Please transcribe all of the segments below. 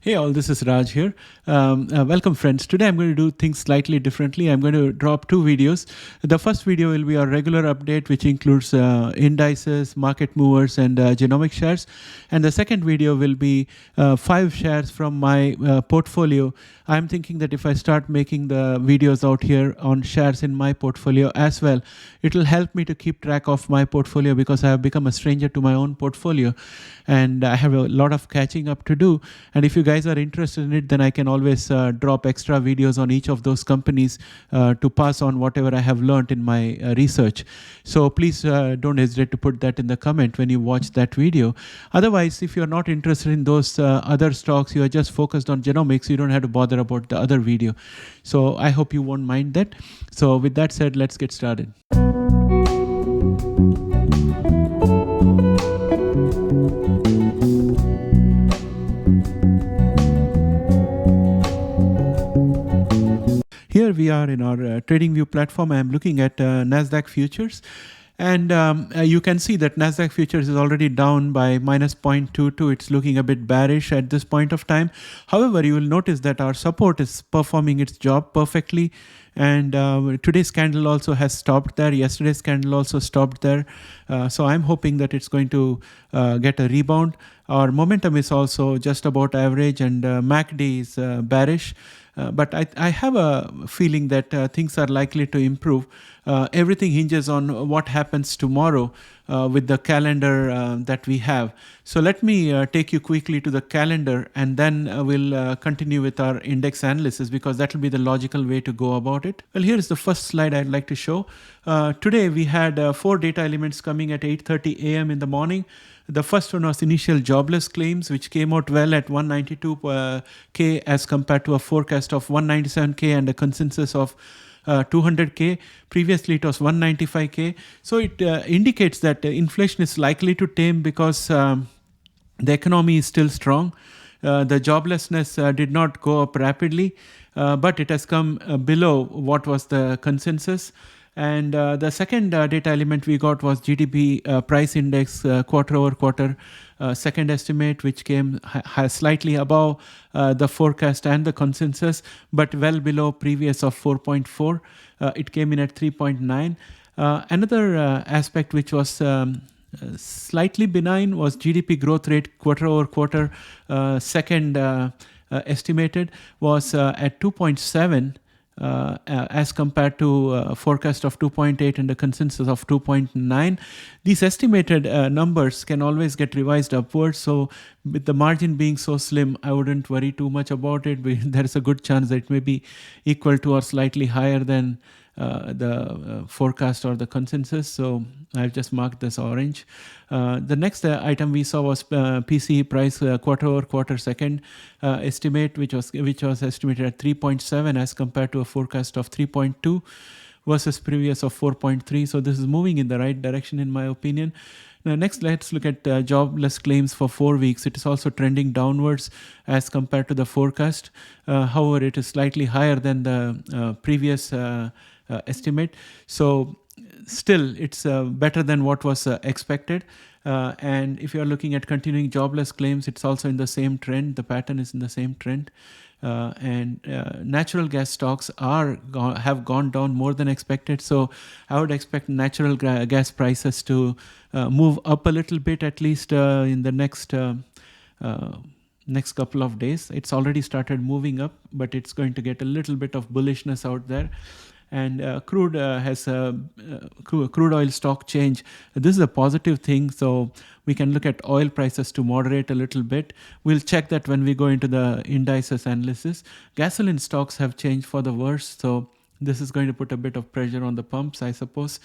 Hey all, this is Raj here. Welcome friends. Today I'm going to do things slightly differently. I'm going to drop two videos. The first video will be our regular update, which includes indices, market movers, and genomic shares. And the second video will be 5 shares from my portfolio. I'm thinking that if I start making the videos out here on shares in my portfolio as well, it will help me to keep track of my portfolio because I have become a stranger to my own portfolio and I have a lot of catching up to do. And if you guys are interested in it, then I can always drop extra videos on each of those companies to pass on whatever I have learned in my research. So please don't hesitate to put that in the comment when you watch that video. Otherwise, if you're not interested in those other stocks, you are just focused on genomics, you don't have to bother about the other video. So I hope you won't mind that. So with that said, let's get started. Here we are in our TradingView platform. I am looking at Nasdaq futures. And you can see that Nasdaq futures is already down by minus 0.22. It's looking a bit bearish at this point of time. However, you will notice that our support is performing its job perfectly. And today's candle also has stopped there. Yesterday's candle also stopped there. So I'm hoping that it's going to get a rebound. Our momentum is also just about average, and MACD is bearish. But I have a feeling that things are likely to improve. Everything hinges on what happens tomorrow with the calendar that we have. So let me take you quickly to the calendar, and then we'll continue with our index analysis because that will be the logical way to go about it. Well, here is the first slide I'd like to show. Today we had 4 data elements coming at 8:30 a.m. in the morning. The first one was initial jobless claims, which came out well at 192K as compared to a forecast of 197K and a consensus of 200K. Previously, it was 195K. So it indicates that inflation is likely to tame because the economy is still strong. The joblessness did not go up rapidly, but it has come below what was the consensus. And the second data element we got was GDP price index quarter over quarter second estimate, which came slightly above the forecast and the consensus, but well below previous of 4.4. It came in at 3.9. Another aspect which was slightly benign was GDP growth rate quarter over quarter. Second estimated was at 2.7. As compared to forecast of 2.8 and a consensus of 2.9. These estimated numbers can always get revised upwards. So with the margin being so slim, I wouldn't worry too much about it. There is a good chance that it may be equal to or slightly higher than the forecast or the consensus. So I've just marked this orange. The next item we saw was PCE price quarter over quarter second estimate, which was estimated at 3.7 as compared to a forecast of 3.2 versus previous of 4.3. So this is moving in the right direction in my opinion. Now next, let's look at jobless claims for 4 weeks. It is also trending downwards as compared to the forecast. However, it is slightly higher than the previous estimate. So still, it's better than what was expected. And if you're looking at continuing jobless claims, it's also in the same trend. The pattern is in the same trend. And natural gas stocks have gone down more than expected. So I would expect natural gas prices to move up a little bit, at least in the next couple of days. It's already started moving up, but it's going to get a little bit of bullishness out there. And crude has crude oil stock change. This is a positive thing, so we can look at oil prices to moderate a little bit. We'll check that when we go into the indices analysis. Gasoline stocks have changed for the worse, so this is going to put a bit of pressure on the pumps, I suppose.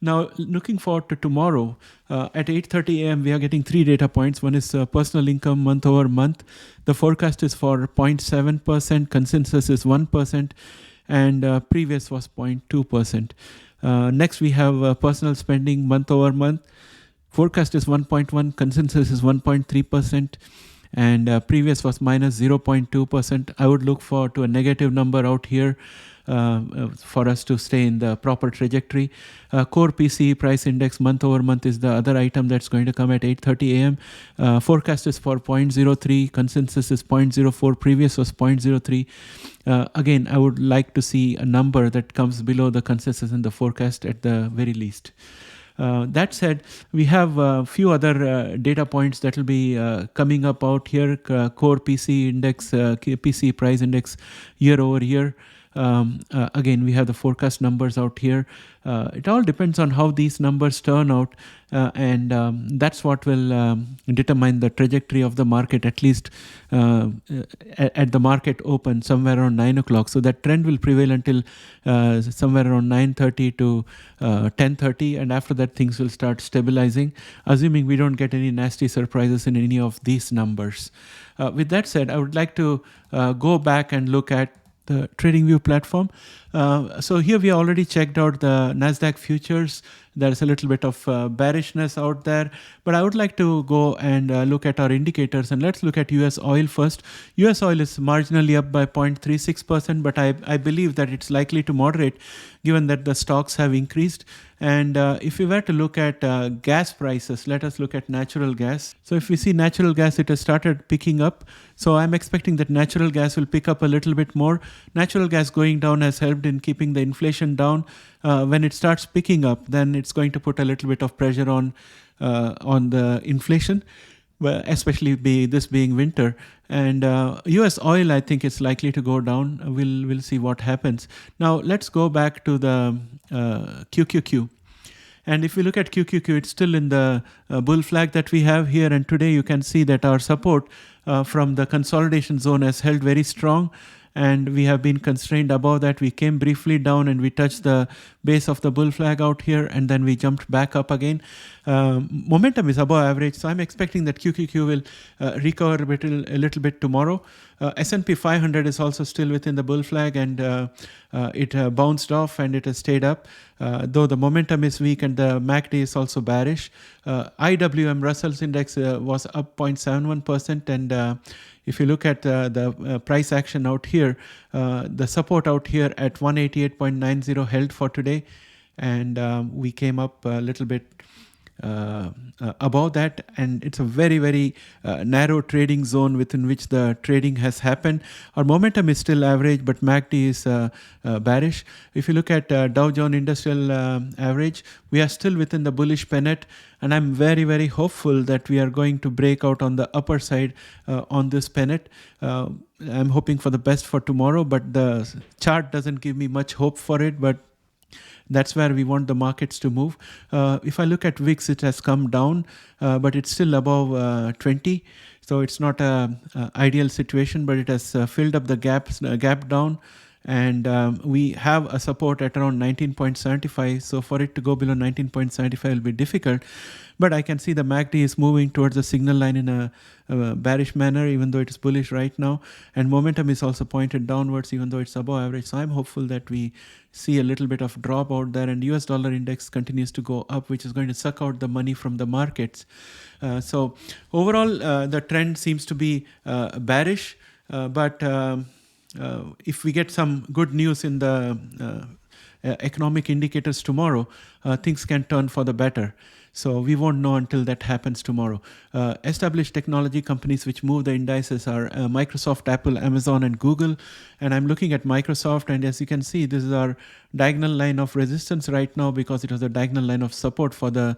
Now, looking forward to tomorrow, at 8:30 a.m., we are getting 3 data points. One is personal income month over month. The forecast is for 0.7%, consensus is 1%. And previous was 0.2%. Next, we have personal spending month over month. Forecast is 1.1, consensus is 1.3%. and previous was minus 0.2%. I would look to a negative number out here for us to stay in the proper trajectory. Core PCE price index month over month is the other item that's going to come at 8:30 a.m. Forecast is for 0.03, consensus is 0.04, previous was 0.03. Again, I would like to see a number that comes below the consensus and the forecast at the very least. That said, we have a few other data points that will be coming up out here. Core PC index, PC price index year over year. Again, we have the forecast numbers out here. It all depends on how these numbers turn out, and that's what will determine the trajectory of the market, at least at the market open somewhere around 9 o'clock. So that trend will prevail until somewhere around 9:30 to 10:30, and after that things will start stabilizing, assuming we don't get any nasty surprises in any of these numbers. With that said, I would like to go back and look at the TradingView platform. So here we already checked out the Nasdaq futures. There's a little bit of bearishness out there, but I would like to go and look at our indicators, and let's look at US oil first. US oil is marginally up by 0.36%, but I believe that it's likely to moderate given that the stocks have increased. And if we were to look at gas prices, let us look at natural gas. So if we see natural gas, it has started picking up. So I'm expecting that natural gas will pick up a little bit more. Natural gas going down has helped in keeping the inflation down. When it starts picking up, then it's going to put a little bit of pressure on the inflation, especially this being winter. And US oil, I think it's likely to go down. We'll see what happens. Now let's go back to the QQQ. And if we look at QQQ, it's still in the bull flag that we have here. And today you can see that our support from the consolidation zone has held very strong. And we have been constrained above that. We came briefly down and we touched the base of the bull flag out here, and then we jumped back up again. Momentum is above average, so I'm expecting that QQQ will recover a little bit tomorrow. S&P 500 is also still within the bull flag, and it bounced off and it has stayed up, though the momentum is weak and the MACD is also bearish. IWM Russell's index was up 0.71%, and if you look at the price action out here, the support out here at 188.90 held for today, and we came up a little bit above that, and it's a very, very narrow trading zone within which the trading has happened. Our momentum is still average, but MACD is bearish. If you look at Dow Jones Industrial Average, we are still within the bullish pennant, and I'm very, very hopeful that we are going to break out on the upper side on this pennant. I'm hoping for the best for tomorrow, but the chart doesn't give me much hope for it, but that's where we want the markets to move. If I look at VIX, it has come down, but it's still above 20. So it's not an ideal situation, but it has filled up the gap down. And we have a support at around 19.75. So for it to go below 19.75 will be difficult. But I can see the MACD is moving towards the signal line in a bearish manner, even though it is bullish right now. And momentum is also pointed downwards, even though it's above average. So I'm hopeful that we see a little bit of drop out there, and US dollar index continues to go up, which is going to suck out the money from the markets. So overall, the trend seems to be bearish, but if we get some good news in the economic indicators tomorrow, things can turn for the better. So we won't know until that happens tomorrow. Established technology companies which move the indices are Microsoft, Apple, Amazon, and Google. And I'm looking at Microsoft, and as you can see, this is our diagonal line of resistance right now because it was a diagonal line of support for the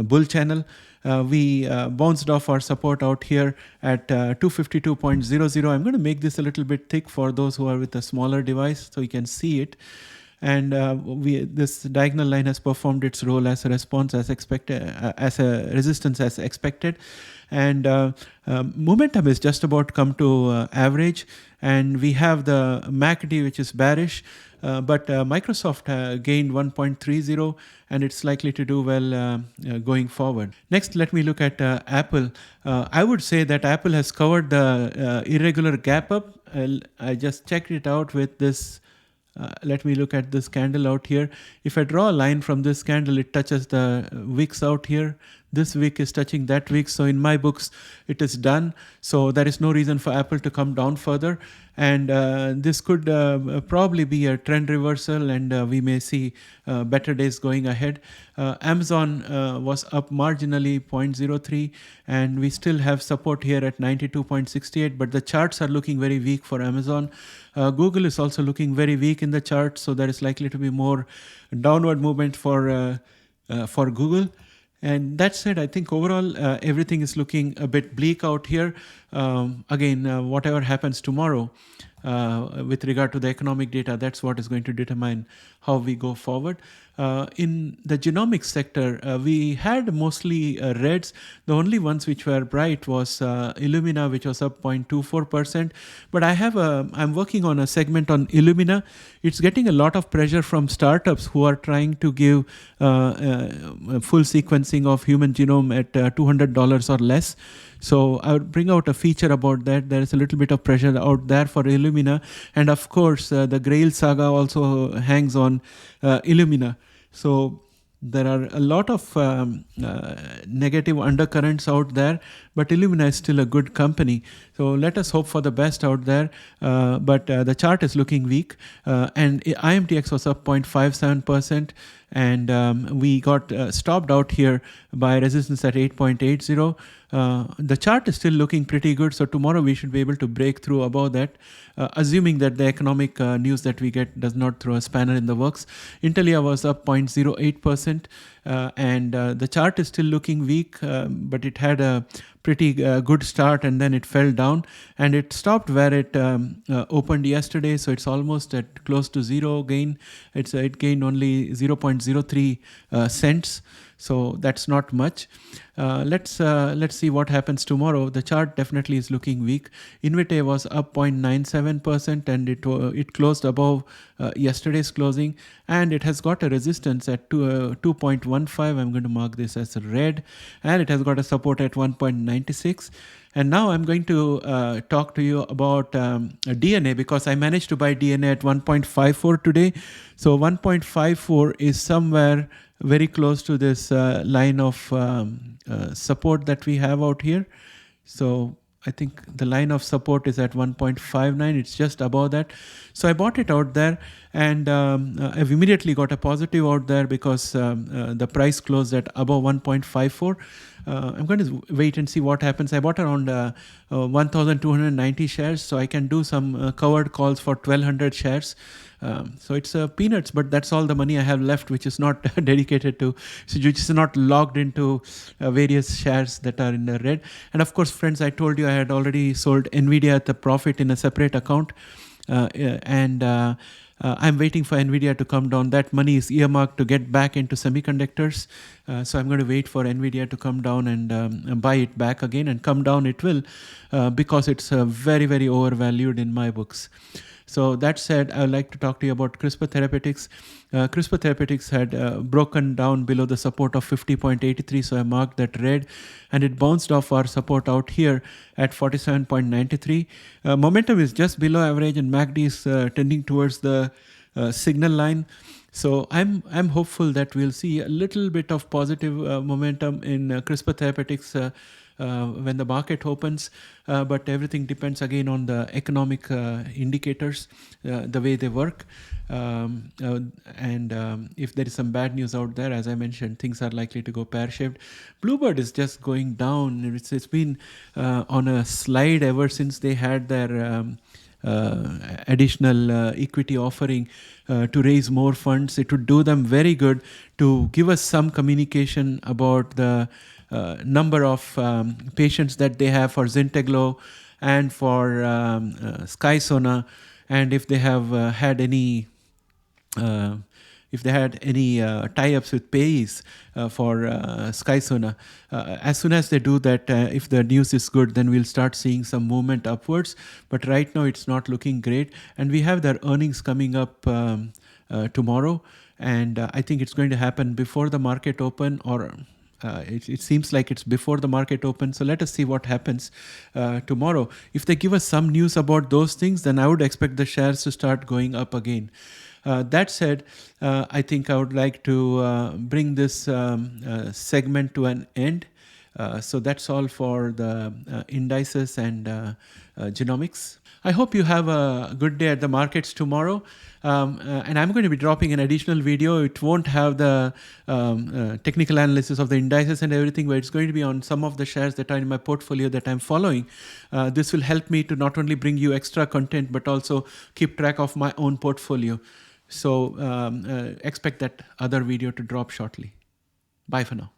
bull channel. We bounced off our support out here at 252.00. I'm going to make this a little bit thick for those who are with a smaller device so you can see it. And this diagonal line has performed its role as a response as expected, as a resistance as expected. And momentum is just about come to average. And we have the MACD, which is bearish. But Microsoft gained 1.30, and it's likely to do well going forward. Next, let me look at Apple. I would say that Apple has covered the irregular gap up. I just checked it out with this. Let me look at this candle out here. If I draw a line from this candle, it touches the VIX out here. this wick is touching that wick. So in my books, it is done. So there is no reason for Apple to come down further. And this could probably be a trend reversal, and we may see better days going ahead. Amazon was up marginally 0.03, and we still have support here at 92.68, but the charts are looking very weak for Amazon. Google is also looking very weak in the chart, so there is likely to be more downward movement for Google. And that said, I think overall everything is looking a bit bleak out here. Again, whatever happens tomorrow with regard to the economic data, that's what is going to determine how we go forward. In the genomics sector, we had mostly reds. The only ones which were bright was Illumina, which was up 0.24%. But I'm working on a segment on Illumina. It's getting a lot of pressure from startups who are trying to give full sequencing of human genome at $200 or less. So I would bring out a feature about that. There is a little bit of pressure out there for Illumina. And of course, the Grail saga also hangs on Illumina. So there are a lot of negative undercurrents out there, but Illumina is still a good company. So let us hope for the best out there. But the chart is looking weak. And IMTX was up 0.57%. And we got stopped out here by resistance at 8.80. The chart is still looking pretty good. So tomorrow we should be able to break through above that, assuming that the economic news that we get does not throw a spanner in the works. Intelia was up 0.08%. And the chart is still looking weak, but it had a pretty good start, and then it fell down, and it stopped where it opened yesterday. So it's almost at close to zero gain. It gained only 0.03 cents. So that's not much. Let's see what happens tomorrow. The chart definitely is looking weak. Invitae was up 0.97%, and it closed above yesterday's closing, and it has got a resistance at 2.15. I'm going to mark this as red, and it has got a support at 1.96. And now I'm going to talk to you about DNA, because I managed to buy DNA at 1.54 today. So 1.54 is somewhere very close to this line of support that we have out here. So I think the line of support is at 1.59. It's just above that. So I bought it out there, and I've immediately got a positive out there because the price closed at above 1.54. I'm going to wait and see what happens. I bought around 1,290 shares, so I can do some covered calls for 1,200 shares. So it's peanuts, but that's all the money I have left, which is not dedicated to, so which is not logged into various shares that are in the red. And of course, friends, I told you I had already sold NVIDIA at the profit in a separate account. I'm waiting for NVIDIA to come down. That money is earmarked to get back into semiconductors. So I'm going to wait for NVIDIA to come down and buy it back again. And come down it will, because it's very, very overvalued in my books. So that said, I would like to talk to you about CRISPR Therapeutics. CRISPR Therapeutics had broken down below the support of 50.83, so I marked that red, and it bounced off our support out here at 47.93. Momentum is just below average, and MACD is tending towards the signal line. So I'm hopeful that we'll see a little bit of positive momentum in CRISPR Therapeutics when the market opens, but everything depends again on the economic indicators, the way they work, and if there is some bad news out there, as I mentioned, things are likely to go pear-shaped. Bluebird is just going down. It's been on a slide ever since they had their additional equity offering to raise more funds. It would do them very good to give us some communication about the number of patients that they have for Zynteglo and for SkySona, and if they have had any tie-ups with payees for SkySona. As soon as they do that, if the news is good, then we'll start seeing some movement upwards. But right now, it's not looking great. And we have their earnings coming up tomorrow. And I think it's going to happen before the market open, or It seems like it's before the market opens. So let us see what happens tomorrow. If they give us some news about those things, then I would expect the shares to start going up again. That said, I think I would like to bring this segment to an end. So that's all for the indices and genomics. I hope you have a good day at the markets tomorrow. And I'm going to be dropping an additional video. It won't have the technical analysis of the indices and everything, but it's going to be on some of the shares that are in my portfolio that I'm following. This will help me to not only bring you extra content, but also keep track of my own portfolio. So expect that other video to drop shortly. Bye for now.